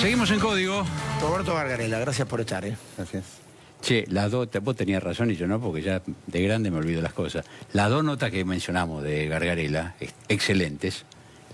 Seguimos en Código. Roberto Gargarella, gracias por estar. Gracias. Che, las dos, vos tenías razón y yo no, porque ya de grande me olvido las cosas. Las dos notas que mencionamos de Gargarella, excelentes,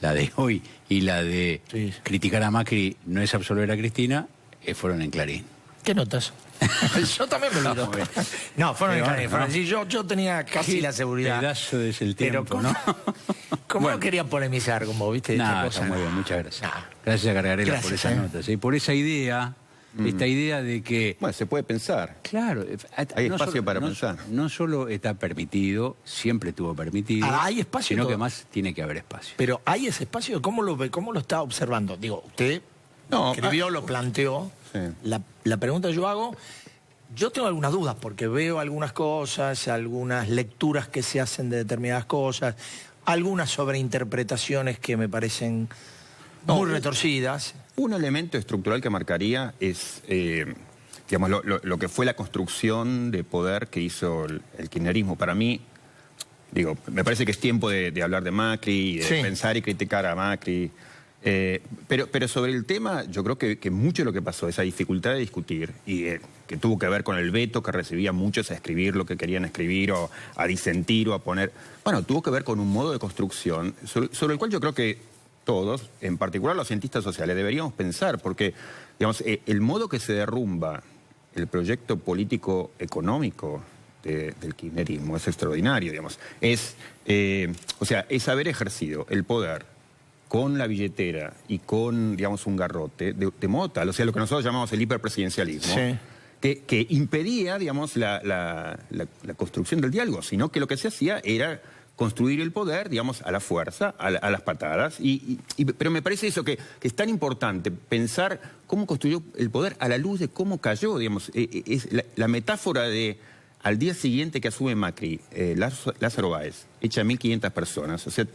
la de hoy y la de criticar a Macri no es absolver a Cristina, fueron en Clarín. ¿Qué notas? Yo también me olvido. No, fueron en Clarín. Fueron así. Yo tenía casi la seguridad. Pedazo de el tiempo, pero ¿no? ¿Cómo bueno, no quería polemizar con vos, viste? Nada, está muy bien, muchas gracias. Gracias a Gargarella por esa nota, ¿sí? Por esa idea, esta idea de que... Bueno, se puede pensar. Claro. Hay espacio para pensar. No solo está permitido, siempre estuvo permitido. Hay espacio. Sino que más tiene que haber espacio. Pero ¿hay ese espacio? ¿Cómo lo ve? ¿Cómo lo está observando? Digo, usted escribió, lo planteó. Sí. La pregunta que yo hago... Yo tengo algunas dudas porque veo algunas cosas, algunas lecturas que se hacen de determinadas cosas, algunas sobreinterpretaciones que me parecen muy retorcidas. Un elemento estructural que marcaría es, digamos, lo que fue la construcción de poder que hizo el kirchnerismo. Para mí, digo, me parece que es tiempo de hablar de Macri, de pensar y criticar a Macri. Pero sobre el tema, yo creo que mucho de lo que pasó, esa dificultad de discutir, y que tuvo que ver con el veto que recibían muchos a escribir lo que querían escribir, o a disentir, o a poner... Bueno, tuvo que ver con un modo de construcción sobre el cual yo creo que todos, en particular los cientistas sociales, deberíamos pensar, porque, digamos, el modo que se derrumba el proyecto político-económico del kirchnerismo es extraordinario, digamos. O sea, es haber ejercido el poder con la billetera y con, digamos, un garrote de modo tal, o sea, lo que nosotros llamamos el hiperpresidencialismo, que impedía, digamos, la construcción del diálogo, sino que lo que se hacía era construir el poder, digamos, a la fuerza, a las patadas, pero me parece eso que es tan importante, pensar cómo construyó el poder a la luz de cómo cayó, digamos, es la metáfora de al día siguiente que asume Macri, Lázaro Báez, echa 1.500 personas, o sea...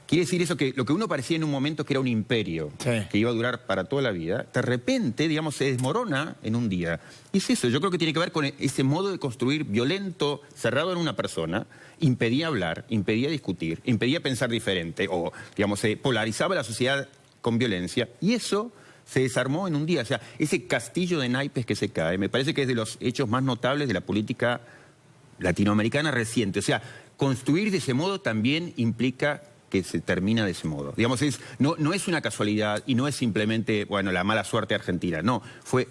Quiere decir eso que lo que uno parecía en un momento que era un imperio, que iba a durar para toda la vida, de repente, digamos, se desmorona en un día. Y es eso, yo creo que tiene que ver con ese modo de construir violento, cerrado en una persona, impedía hablar, impedía discutir, impedía pensar diferente, o, digamos, polarizaba la sociedad con violencia, y eso se desarmó en un día. O sea, ese castillo de naipes que se cae, me parece que es de los hechos más notables de la política latinoamericana reciente. O sea, construir de ese modo también implica que se termina de ese modo. Digamos, no es una casualidad y no es simplemente, bueno, la mala suerte argentina. No,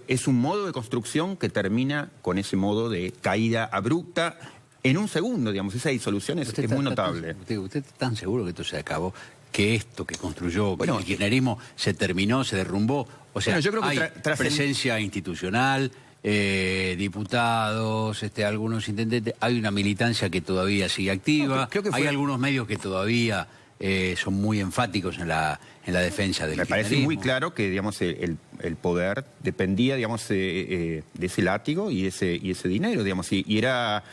es un modo de construcción que termina con ese modo de caída abrupta en un segundo, digamos. Esa disolución es muy notable. ¿Usted está tan seguro que esto se acabó? Que esto que construyó el kirchnerismo se terminó, se derrumbó. O sea, yo creo que hay presencia institucional, diputados, algunos intendentes, hay una militancia que todavía sigue activa, hay algunos medios que todavía son muy enfáticos en la defensa del kirchnerismo. Me parece muy claro que, digamos, el poder dependía, digamos, de ese látigo y ese dinero, digamos, y era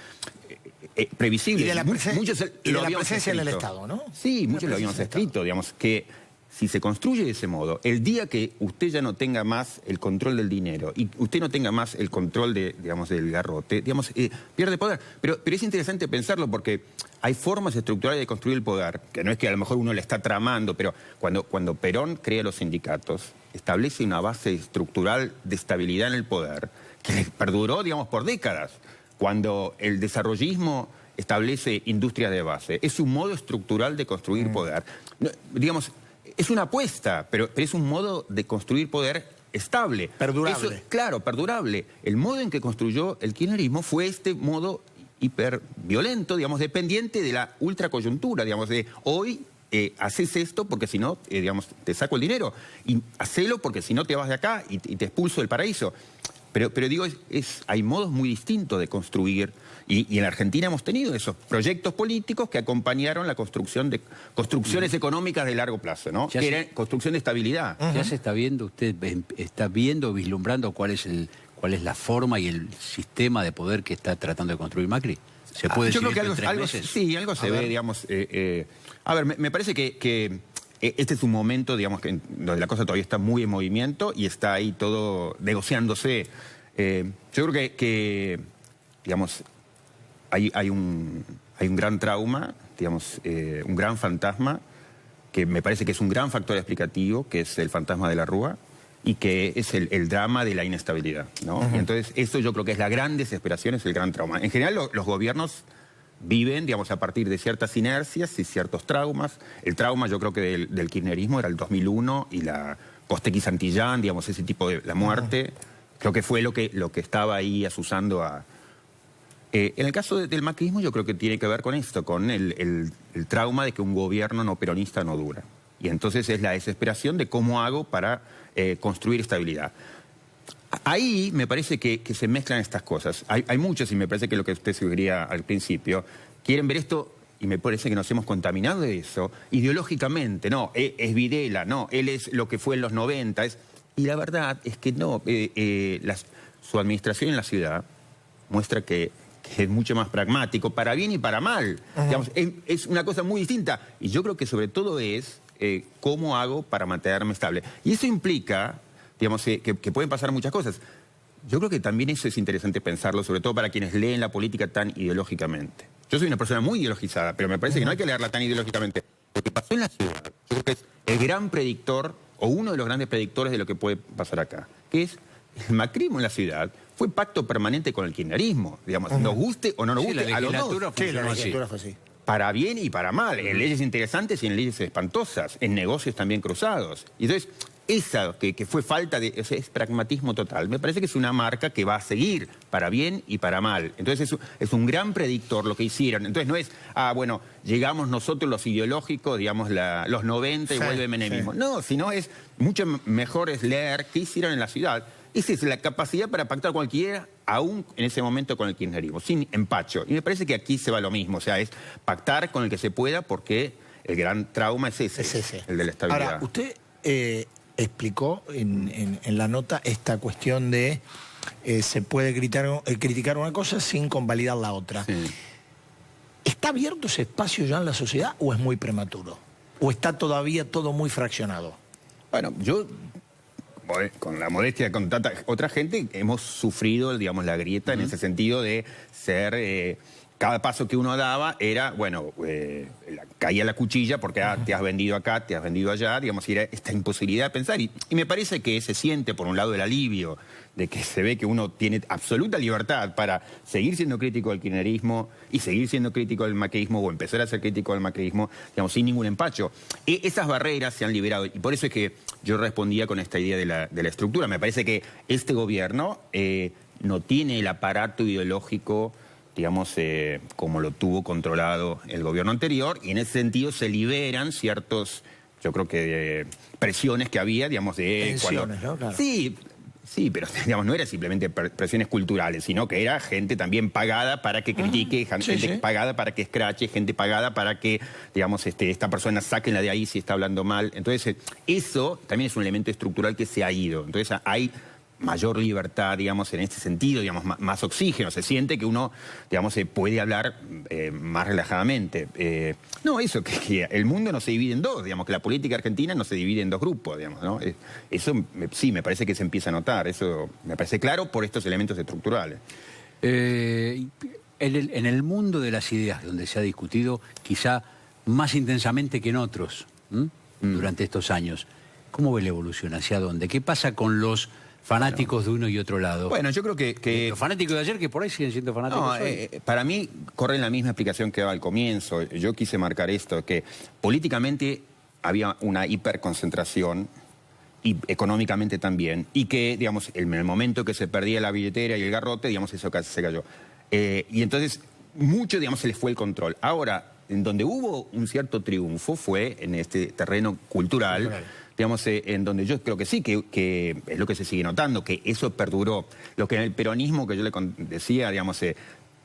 previsible. Y de la, presencia del Estado, ¿no? Sí, muchos lo habíamos escrito, digamos, que si se construye de ese modo, el día que usted ya no tenga más el control del dinero y usted no tenga más el control digamos, del garrote, digamos, pierde poder. Pero es interesante pensarlo porque hay formas estructurales de construir el poder, que no es que a lo mejor uno le está tramando, pero cuando Perón crea los sindicatos, establece una base estructural de estabilidad en el poder que perduró, digamos, por décadas. Cuando el desarrollismo establece industrias de base, es un modo estructural de construir poder. No, digamos, es una apuesta, pero es un modo de construir poder estable. Perdurable. Eso, claro, perdurable. El modo en que construyó el kirchnerismo fue este modo hiperviolento, digamos, dependiente de la ultracoyuntura, digamos, de hoy haces esto porque si no, digamos, te saco el dinero, y hacelo porque si no te vas de acá y te expulso del paraíso. Pero digo, hay modos muy distintos de construir, y en Argentina hemos tenido esos proyectos políticos que acompañaron la construcción de construcciones económicas de largo plazo, ¿no? Que era construcción de estabilidad. ¿Ya se está viendo, usted está viendo, vislumbrando cuál es la forma y el sistema de poder que está tratando de construir Macri? ¿Se puede Yo creo que algo se ve, digamos. A ver, me parece que este es un momento, digamos, donde la cosa todavía está muy en movimiento y está ahí todo negociándose. Yo creo que digamos, hay un gran trauma, digamos, un gran fantasma, que me parece que es un gran factor explicativo, que es el fantasma de la Rúa, y que es el drama de la inestabilidad, ¿no? Y entonces eso yo creo que es la gran desesperación, es el gran trauma. En general los gobiernos viven, digamos, a partir de ciertas inercias y ciertos traumas. El trauma yo creo que del kirchnerismo era el 2001 y la Costequi-Santillán, digamos, ese tipo de la muerte, creo que fue lo que estaba ahí asusando a... en el caso del macrismo yo creo que tiene que ver con esto, con el trauma de que un gobierno no peronista no dura. Y entonces es la desesperación de cómo hago para construir estabilidad. Ahí me parece que se mezclan estas cosas. Hay muchos, y me parece que lo que usted sugería al principio, quieren ver esto, y me parece que nos hemos contaminado de eso, ideológicamente. No, es Videla, no, él es lo que fue en los 90. Y la verdad es que no, su administración en la ciudad muestra que es mucho más pragmático, para bien y para mal. Digamos, es una cosa muy distinta. Y yo creo que sobre todo es cómo hago para mantenerme estable. Y eso implica, digamos, que pueden pasar muchas cosas. Yo creo que también eso es interesante pensarlo, sobre todo para quienes leen la política tan ideológicamente. Yo soy una persona muy ideologizada, pero me parece que no hay que leerla tan ideológicamente. Lo que pasó en la ciudad, yo creo que es el gran predictor, o uno de los grandes predictores de lo que puede pasar acá, que es el macrismo en la ciudad. Fue pacto permanente con el kirchnerismo, digamos, nos guste o no nos guste, a los dos. Sí, la legislatura fue así. Para bien y para mal, en leyes interesantes y en leyes espantosas, en negocios también cruzados. Y entonces, esa que fue falta de... es pragmatismo total. Me parece que es una marca que va a seguir para bien y para mal. Entonces es un gran predictor lo que hicieron. Entonces no es, bueno, llegamos nosotros los ideológicos, digamos, los 90 y vuelve menemismo. Sí. No, sino es mucho mejor es leer qué hicieron en la ciudad. Esa es la capacidad para pactar cualquiera, aún en ese momento con el kirchnerismo, sin empacho. Y me parece que aquí se va lo mismo, o sea, es pactar con el que se pueda porque el gran trauma es ese. El de la estabilidad. Ahora, usted explicó en la nota esta cuestión de se puede criticar una cosa sin convalidar la otra. Sí. ¿Está abierto ese espacio ya en la sociedad o es muy prematuro? ¿O está todavía todo muy fraccionado? Bueno, yo... con la modestia, con tanta otra gente, hemos sufrido, digamos, la grieta en ese sentido de ser... cada paso que uno daba era, bueno, caía la cuchilla porque te has vendido acá, te has vendido allá, digamos, y era esta imposibilidad de pensar. Y me parece que se siente, por un lado, el alivio de que se ve que uno tiene absoluta libertad para seguir siendo crítico del kirchnerismo y seguir siendo crítico del macrismo o empezar a ser crítico del macrismo, digamos, sin ningún empacho. Esas barreras se han liberado y por eso es que yo respondía con esta idea de la estructura. Me parece que este gobierno no tiene el aparato ideológico, digamos, como lo tuvo controlado el gobierno anterior, y en ese sentido se liberan ciertos, yo creo que presiones que había, digamos, de... Tensiones, ¿no? Claro. Sí, pero digamos, no era simplemente presiones culturales, sino que era gente también pagada para que critique, gente pagada para que escrache, gente pagada para que, digamos, esta persona sáquenla de ahí si está hablando mal. Entonces, eso también es un elemento estructural que se ha ido. Entonces, hay mayor libertad, digamos, en este sentido, digamos, más oxígeno. Se siente que uno, digamos, puede hablar más relajadamente. No, eso, que el mundo no se divide en dos, digamos, que la política argentina no se divide en dos grupos, digamos, ¿no? Eso sí, me parece que se empieza a notar, eso me parece claro por estos elementos estructurales. En el mundo de las ideas, donde se ha discutido quizá más intensamente que en otros durante estos años, ¿cómo ve la evolución? ¿Hacia dónde? ¿Qué pasa con los fanáticos de uno y otro lado? Bueno, yo creo que los fanáticos de ayer, que por ahí siguen siendo fanáticos hoy. Para mí corren la misma explicación que daba al comienzo. Yo quise marcar esto, que políticamente había una hiperconcentración y económicamente también, y que, digamos, en el momento que se perdía la billetera y el garrote, digamos, eso casi se cayó. Y entonces, mucho, digamos, se les fue el control. Ahora, en donde hubo un cierto triunfo fue en este terreno cultural. Digamos, en donde yo creo que sí, que es lo que se sigue notando, que eso perduró. Lo que en el peronismo, que yo le decía, digamos,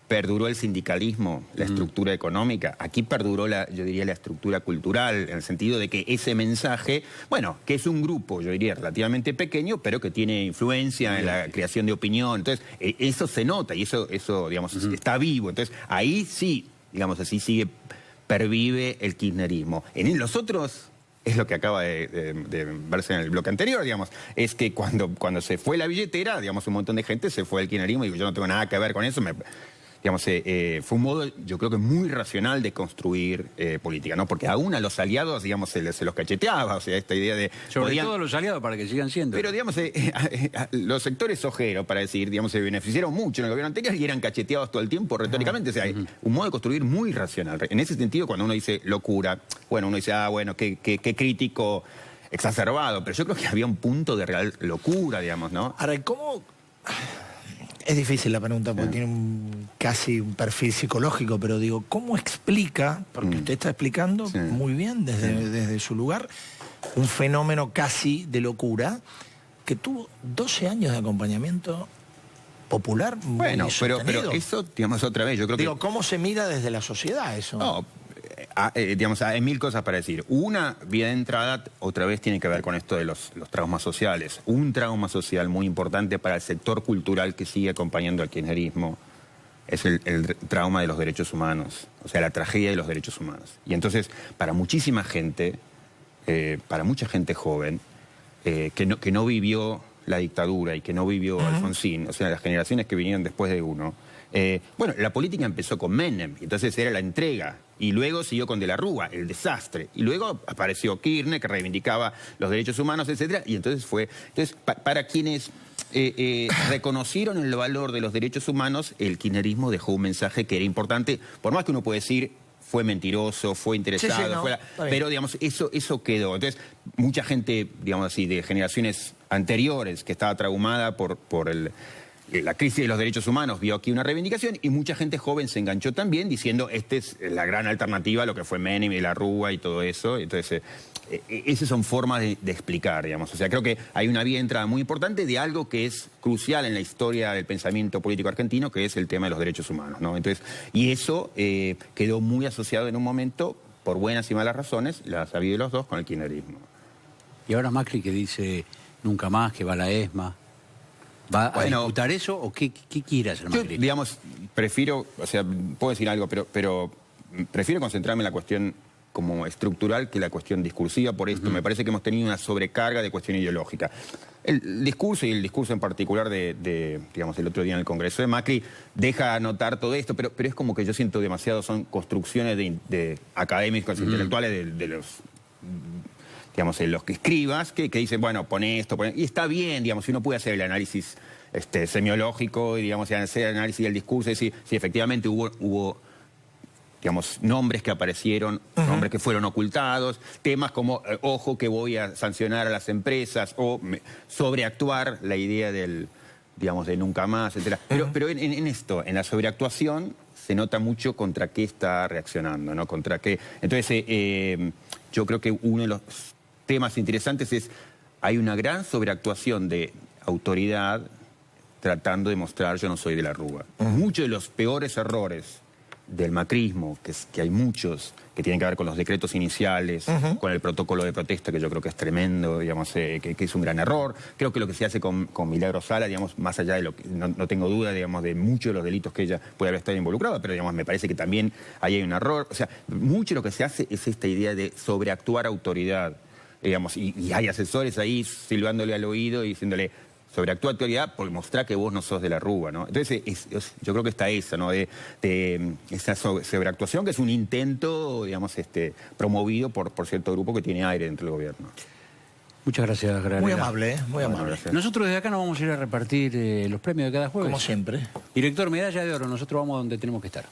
perduró el sindicalismo, la estructura económica. Aquí perduró, yo diría, la estructura cultural, en el sentido de que ese mensaje, bueno, que es un grupo, yo diría, relativamente pequeño, pero que tiene influencia en la creación de opinión. Entonces, eso se nota y eso digamos, está vivo. Entonces, ahí sí, digamos así, pervive el kirchnerismo. En los otros... Es lo que acaba de verse en el bloque anterior, digamos. Es que cuando se fue la billetera, digamos, un montón de gente se fue al kirchnerismo y digo, yo no tengo nada que ver con eso. digamos, fue un modo, yo creo que muy racional de construir política, ¿no? Porque aún a los aliados, digamos, se los cacheteaba, o sea, esta idea de... Sobre todo a los aliados para que sigan siendo. Pero, digamos, los sectores ojeros, para decir, digamos, se beneficiaron mucho en el gobierno anterior y eran cacheteados todo el tiempo retóricamente, o sea, un modo de construir muy racional. En ese sentido, cuando uno dice locura, bueno, uno dice, bueno, qué crítico exacerbado, pero yo creo que había un punto de real locura, digamos, ¿no? Ahora, ¿cómo...? Es difícil la pregunta porque tiene casi un perfil psicológico, pero digo, ¿cómo explica, porque usted está explicando muy bien desde su lugar, un fenómeno casi de locura que tuvo 12 años de acompañamiento popular muy bueno, pero eso, digamos, otra vez, yo creo que... ¿cómo se mira desde la sociedad eso? No, digamos, hay mil cosas para decir. Una, vía de entrada, otra vez tiene que ver con esto de los traumas sociales. Un trauma social muy importante para el sector cultural que sigue acompañando al kirchnerismo es el trauma de los derechos humanos, o sea, la tragedia de los derechos humanos. Y entonces, para muchísima gente, para mucha gente joven, que no vivió la dictadura y que no vivió Alfonsín, o sea, las generaciones que vinieron después de uno, bueno, la política empezó con Menem, entonces era la entrega, y luego siguió con De la Rúa, el desastre, y luego apareció Kirchner, que reivindicaba los derechos humanos, etcétera, y entonces fue... Entonces, para quienes reconocieron el valor de los derechos humanos, el kirchnerismo dejó un mensaje que era importante, por más que uno puede decir... fue mentiroso, fue interesado, pero digamos, eso quedó. Entonces, mucha gente, digamos así, de generaciones anteriores que estaba traumada por la crisis de los derechos humanos, vio aquí una reivindicación y mucha gente joven se enganchó también diciendo esta es la gran alternativa a lo que fue Menem y la Rúa y todo eso. Entonces, esas son formas de explicar, digamos. O sea, creo que hay una vía de entrada muy importante de algo que es crucial en la historia del pensamiento político argentino, que es el tema de los derechos humanos, ¿no? Entonces, y eso quedó muy asociado en un momento, por buenas y malas razones, las ha habido los dos, con el kirchnerismo. Y ahora Macri que dice nunca más, que va a la ESMA. ¿Va a disputar eso o qué quiere hacer Macri? Yo, digamos, prefiero, o sea, puedo decir algo, pero prefiero concentrarme en la cuestión como estructural que la cuestión discursiva. Por esto me parece que hemos tenido una sobrecarga de cuestión ideológica. El discurso, y el discurso en particular digamos, el otro día en el Congreso de Macri, deja notar todo esto, pero es como que yo siento demasiado, son construcciones de académicos, intelectuales, de los... digamos, los que escribas, que dicen, bueno, pone esto, y está bien, digamos, si uno puede hacer el análisis semiológico, y digamos, hacer el análisis del discurso, y si efectivamente hubo digamos, nombres que aparecieron, nombres que fueron ocultados, temas como, ojo que voy a sancionar a las empresas, o sobreactuar la idea del, digamos, de nunca más, etc. Pero en esto, en la sobreactuación, se nota mucho contra qué está reaccionando, ¿no? Contra qué. Entonces, yo creo que uno de los temas interesantes es, hay una gran sobreactuación de autoridad tratando de mostrar yo no soy de la Rúa. Muchos de los peores errores del macrismo, que hay muchos, que tienen que ver con los decretos iniciales, con el protocolo de protesta, que yo creo que es tremendo, digamos, que es un gran error. Creo que lo que se hace con Milagro Sala, digamos, más allá de lo que, no tengo duda, digamos, de muchos de los delitos que ella puede haber estado involucrada, pero, digamos, me parece que también ahí hay un error. O sea, mucho de lo que se hace es esta idea de sobreactuar autoridad, digamos, y hay asesores ahí silbándole al oído y diciéndole, sobreactúa autoridad por mostrar que vos no sos de la Rúa, ¿no? Entonces, yo creo que está esa, ¿no? De esa sobreactuación, que es un intento, digamos, promovido por cierto grupo que tiene aire dentro del gobierno. Muchas gracias, Gargarela. Muy amable, muy amable. Gracias. Nosotros desde acá nos vamos a ir a repartir los premios de cada jueves. Como siempre. Director, medalla de oro, nosotros vamos donde tenemos que estar.